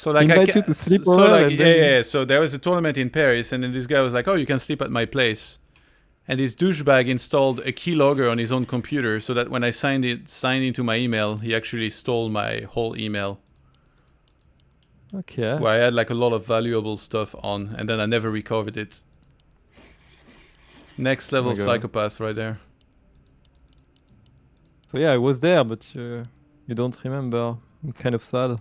So like invite you to sleep over, like and then yeah. So there was a tournament in Paris, and then this guy was like, "Oh, you can sleep at my place." And this douchebag installed a keylogger on his own computer, so that when I signed into my email, he actually stole my whole email, okay. where I had like a lot of valuable stuff on, and then I never recovered it. Next level psychopath right there. So yeah, I was there, but you don't remember. I'm kind of sad.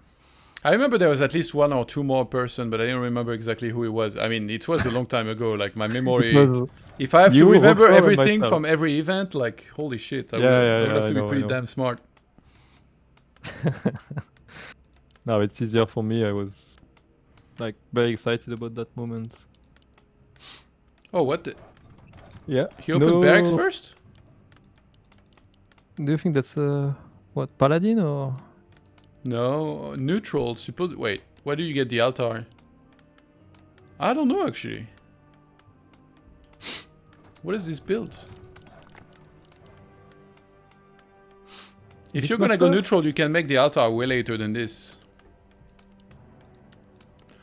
I remember there was at least one or two more person, but I didn't remember exactly who it was. I mean, it was a long time ago. Like my memory, if I have to remember everything from every event, like holy shit, I would have to be pretty damn smart. No, it's easier for me. I was like very excited about that moment. Oh, what? Yeah. He opened barracks first? Do you think that's what, paladin or? No, neutral. Wait, where do you get the altar? I don't know actually. What is this build? If you're gonna go neutral, you can make the altar way later than this.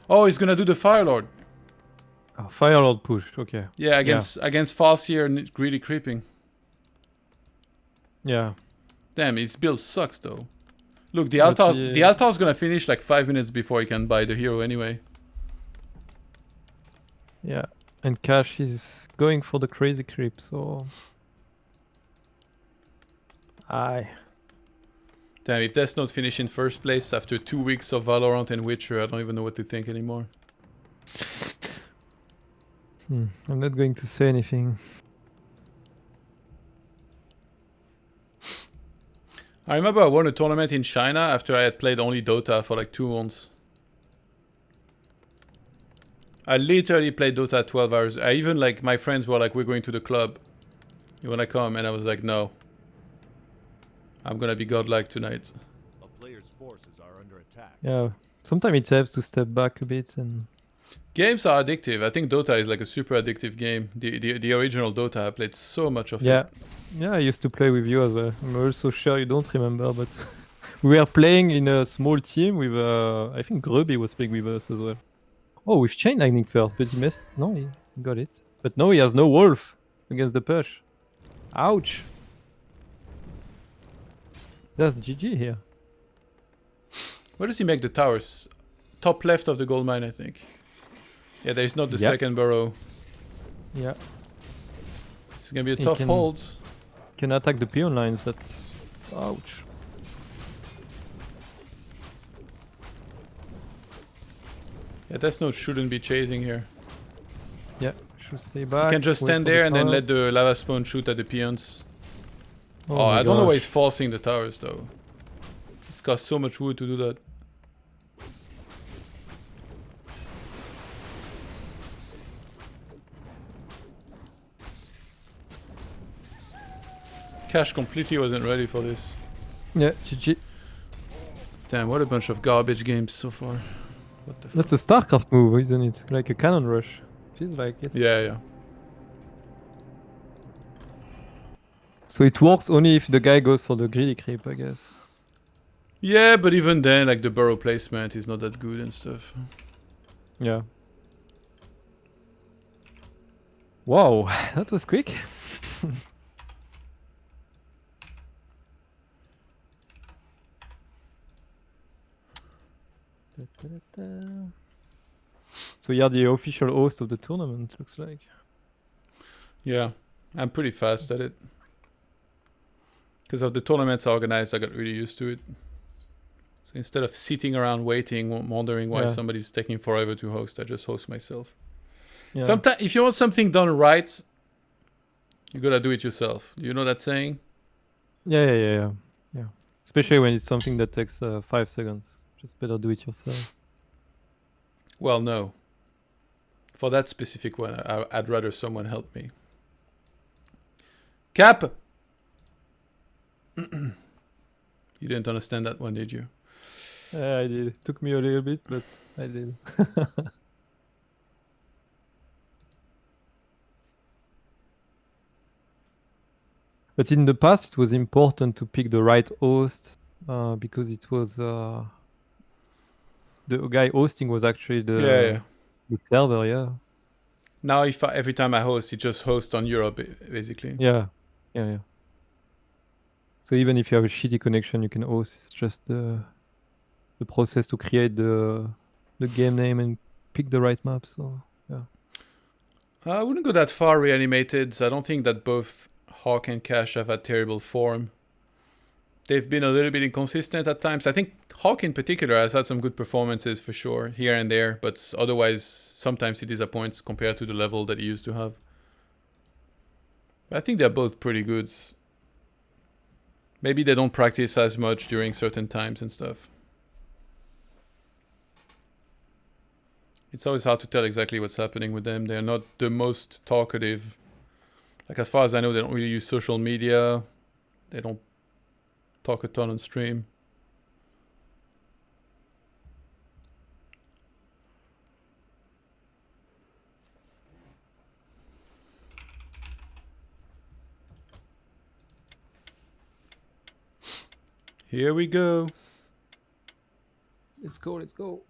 Oh, he's gonna do the Firelord. Oh, Firelord push, okay. Yeah, against Farseer and Greedy Creeping. Yeah. Damn, his build sucks though. Look, the altar's gonna finish like 5 minutes before he can buy the hero anyway. Yeah, and Cash is going for the crazy creep, so... Aye. Damn, if Deathnote finished in first place after 2 weeks of Valorant and Witcher, I don't even know what to think anymore. I'm not going to say anything. I remember I won a tournament in China after I had played only Dota for like 2 months. I literally played Dota 12 hours. I even like, my friends were like, we're going to the club. You wanna come? And I was like, no. I'm gonna be godlike tonight. A player's forces are under attack. Yeah, sometimes it helps to step back a bit and... Games are addictive. I think Dota is like a super addictive game. The original Dota, I played so much of it. Yeah, I used to play with you as well. I'm also sure you don't remember, but we were playing in a small team with, I think Grubby was playing with us as well. Oh, with Chain Lightning first, but he missed. No, he got it. But no, he has no Wolf against the push. Ouch. That's GG here. Where does he make the towers? Top left of the gold mine, I think. Yeah, there's not the second burrow. Yeah. It's gonna be a tough hold. Can attack the peon lines, that's... Ouch. Yeah, Deathnote shouldn't be chasing here. Yeah, should stay back. You can just stand there and then let the lava spawn shoot at the peons. Oh, I don't know why he's forcing the towers though. It's cost so much wood to do that. Cash completely wasn't ready for this. Yeah, GG. Damn, what a bunch of garbage games so far. What the That's a StarCraft move, isn't it? Like a cannon rush. Feels like it. Yeah, yeah. So it works only if the guy goes for the greedy creep, I guess. Yeah, but even then, like the burrow placement is not that good and stuff. Yeah. Wow, that was quick. So you're the official host of the tournament, looks like. Yeah, I'm pretty fast at it. Because of the tournaments I organized, I got really used to it. So instead of sitting around waiting, wondering why somebody's taking forever to host, I just host myself. Yeah. Sometimes, if you want something done right, you gotta do it yourself. You know that saying? Yeah. Especially when it's something that takes 5 seconds. Just better do it yourself. Well, no. For that specific one, I'd rather someone help me. Cap! You didn't understand that one, did you? I did. It took me a little bit, but I did. But in the past, it was important to pick the right host because it was the guy hosting was actually Yeah. the server. Yeah. Now, if every time I host, it just hosts on Europe, basically. Yeah. So even if you have a shitty connection, you can host. It's just the process to create the game name and pick the right map. So yeah. I wouldn't go that far, Reanimated. I don't think that both Hawk and Cash have had terrible form. They've been a little bit inconsistent at times. I think Hawk in particular has had some good performances for sure, here and there, but otherwise sometimes he disappoints compared to the level that he used to have. But I think they're both pretty good. Maybe they don't practice as much during certain times and stuff. It's always hard to tell exactly what's happening with them. They're not the most talkative. Like, as far as I know, they don't really use social media. They don't talk a ton on stream. Here we go. Let's go.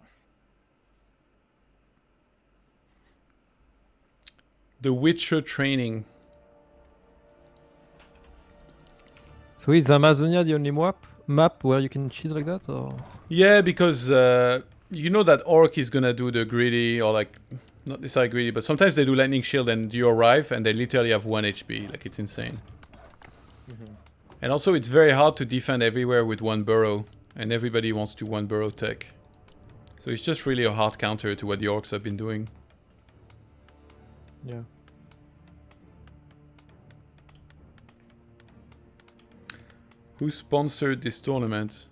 The Witcher training. So is Amazonia the only map where you can cheese like that, or? Yeah, because you know that Orc is gonna do the greedy, or like, not necessarily greedy, but sometimes they do lightning shield and you arrive and they literally have 1 HP. Like, it's insane. And also it's very hard to defend everywhere with 1 burrow, and everybody wants to 1 burrow tech. So it's just really a hard counter to what the Orcs have been doing. Yeah. Who sponsored this tournament?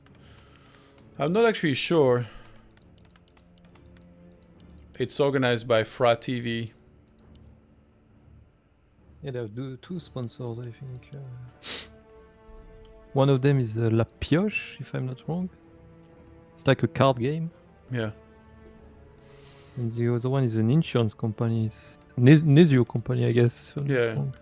I'm not actually sure. It's organized by Fra TV. Yeah, they have two sponsors, I think. One of them is La Pioche, if I'm not wrong. It's like a card game. Yeah. And the other one is an insurance company. It's Nezio company, I guess. If I'm not Yeah. wrong.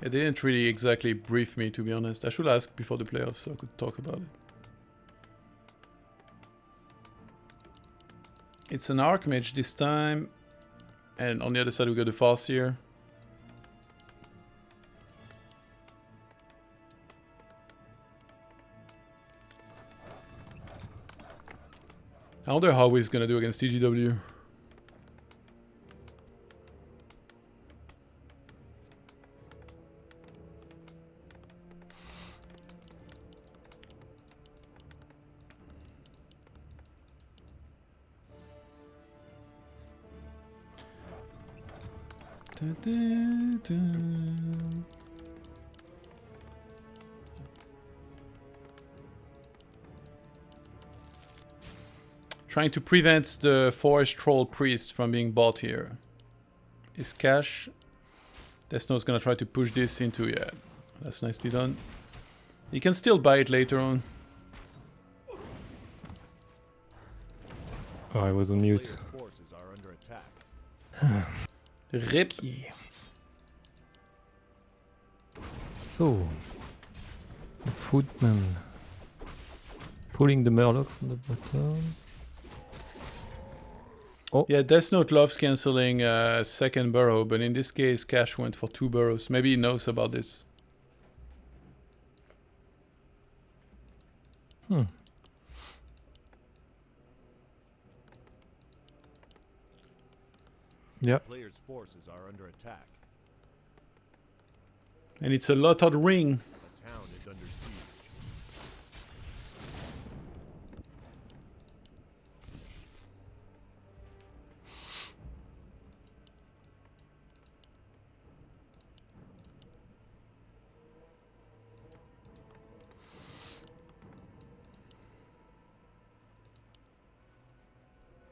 It didn't really exactly brief me, to be honest. I should ask before the playoffs so I could talk about it. It's an Archmage this time. And on the other side we got the Farseer. I wonder how he's gonna do against TGW. Trying to prevent the Forest Troll Priest from being bought here. Is Cash. Deathnote's gonna try to push this into, yeah, that's nicely done. You can still buy it later on. Oh, I was on mute. Players' forces are under attack. Rip. So, the Footman pulling the Murlocs on the bottom. Oh. Yeah, Deathnote loves cancelling second burrow, but in this case, Cash went for 2 burrows. Maybe he knows about this. Yeah. Players' forces are under attack. And it's a lot of ring. The town is under siege.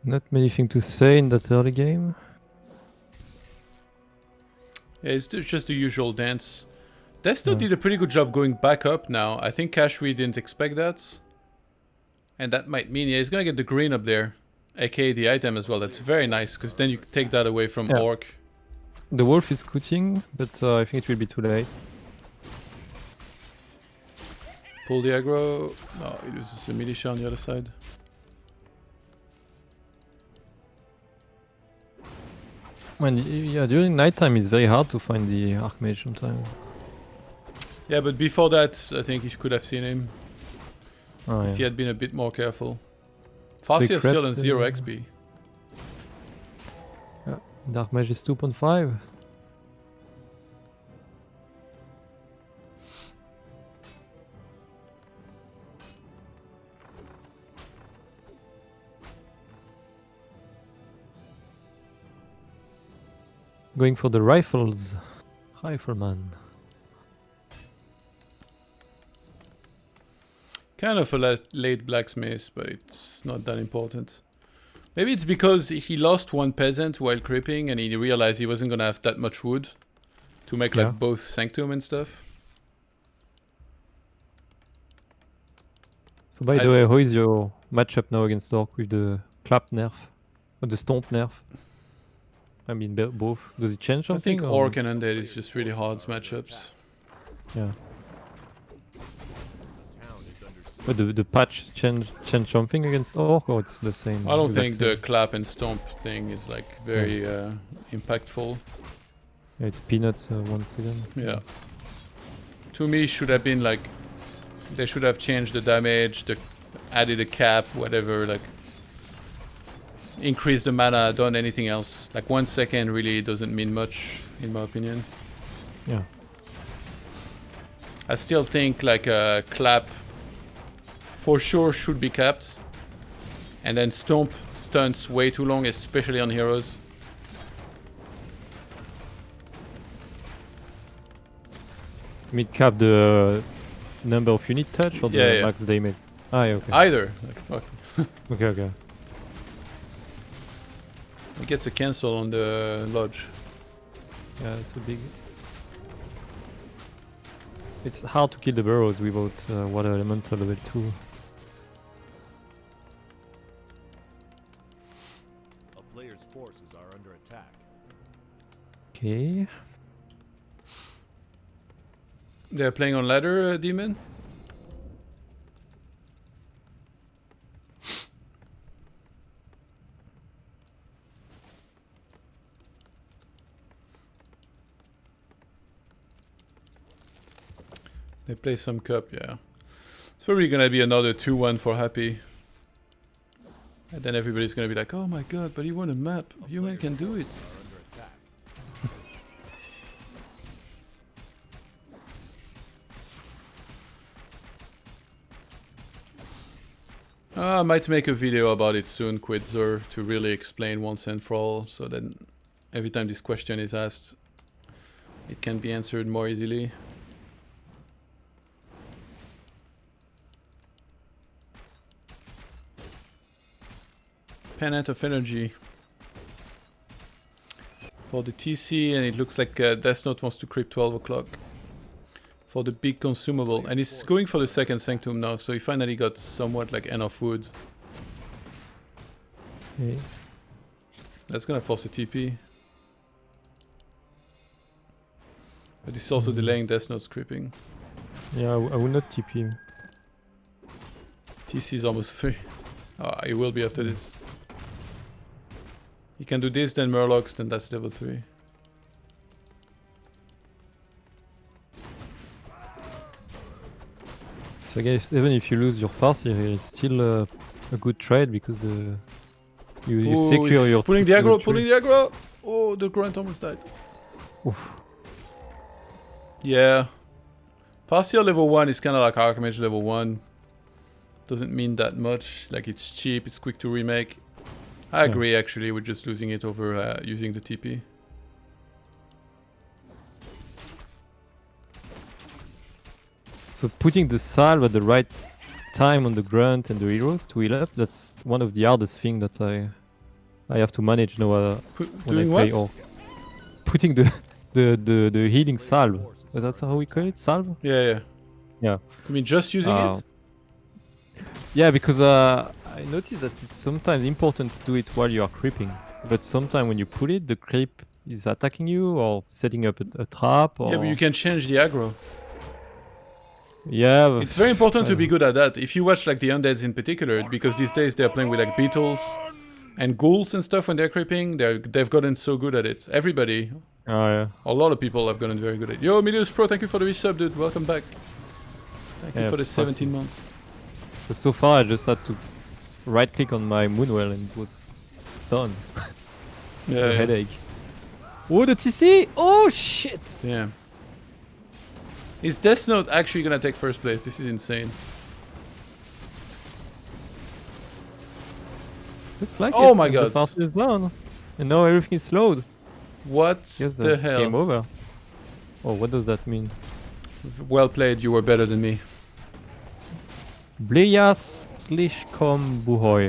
Not many things to say in that early game. Yeah, it's just the usual dance. Deathnote did a pretty good job going back up now. I think Cashwe didn't expect that. And that might mean, yeah, he's gonna get the green up there. aka the item as well. That's very nice, because then you take that away from Orc. The wolf is scooting, but I think it will be too late. Pull the aggro. No, he loses the militia on the other side. Man, yeah, during nighttime it's very hard to find the Archmage sometimes. Yeah, but before that, I think you could have seen him Oh, if he yeah. had been a bit more careful. So he Farseer is still on crept, 0 XP. Yeah, Dark Mage is 2.5. Going for the rifles. Rifleman. Kind of a late blacksmith, but it's not that important. Maybe it's because he lost one peasant while creeping and he realized he wasn't gonna have that much wood to make like both Sanctum and stuff. So by the way, how is your matchup now against Orc with the clap nerf? Or the stomp nerf? I mean both. Does it change I something? think Orc and Undead is just really hard matchups. Yeah. But the patch change something against Orc, or it's the same? I don't think the clap and stomp thing is like very impactful. Yeah, it's peanuts once again. Yeah. To me, should have been like they should have changed the damage, added a cap, whatever. Like increase the mana, done anything else. Like 1 second really doesn't mean much, in my opinion. Yeah. I still think like a clap for sure should be capped. And then stomp stunts way too long, especially on heroes. Mid cap the number of unit touch or the max damage? Ah, yeah, okay. Either. Like, fuck. Okay. It gets a cancel on the lodge. Yeah, it's a big... It's hard to kill the burrows without water elemental level 2. A player's forces are under attack. Okay. They're playing on ladder, Demon? They play some cup, yeah. It's probably gonna be another 2-1 for Happy. And then everybody's gonna be like, oh my god, but he won a map. Human can do it. I might make a video about it soon, Quidzer, to really explain once and for all, so then every time this question is asked, it can be answered more easily. Pennant of Energy for the TC, and it looks like Deathnote wants to creep 12 o'clock for the big consumable, and he's going for the second Sanctum now, so he finally got somewhat like enough wood. Okay. That's gonna force a TP, but it's also delaying Deathnote's creeping. Yeah, I will not TP him. TC is almost 3. He will be after this. He can do this, then Murlocs, then that's level 3. So I guess even if you lose your Farseer, it's still a good trade because you secure your... Pulling the aggro! Oh, the grunt almost died. Oof. Yeah. Farseer level 1 is kind of like Archmage level 1. Doesn't mean that much. Like, it's cheap, it's quick to remake. I agree, actually, with just losing it over using the TP. So putting the salve at the right time on the grunt and the heroes to heal up, that's one of the hardest things that I have to manage now when I play Orc. Putting the healing salve. That's how we call it? Salve? Yeah. Yeah. I mean, just using it? Yeah, because I noticed that it's sometimes important to do it while you are creeping. But sometimes when you put it, the creep is attacking you or setting up a trap. Or... Yeah, but you can change the aggro. Yeah, it's very important to be good at that. If you watch like the Undeads in particular, because these days they're playing with like beetles, And ghouls and stuff when they're creeping, they've gotten so good at it. Everybody, Oh yeah. a lot of people have gotten very good at it. Yo, Medius Pro, thank you for the resub, dude. Welcome back. Thank you for the 17 months. But so far, I just had to right click on my Moonwell and it was done. Yeah. Headache. Oh, the TC! Oh shit! Damn. Is Deathnote actually gonna take first place? This is insane. Looks like Oh it. my The god. party is done. And now everything is slowed. What Yes, the hell? Game over. Oh, what does that mean? Well played, you were better than me. Bleja/kom buhoj.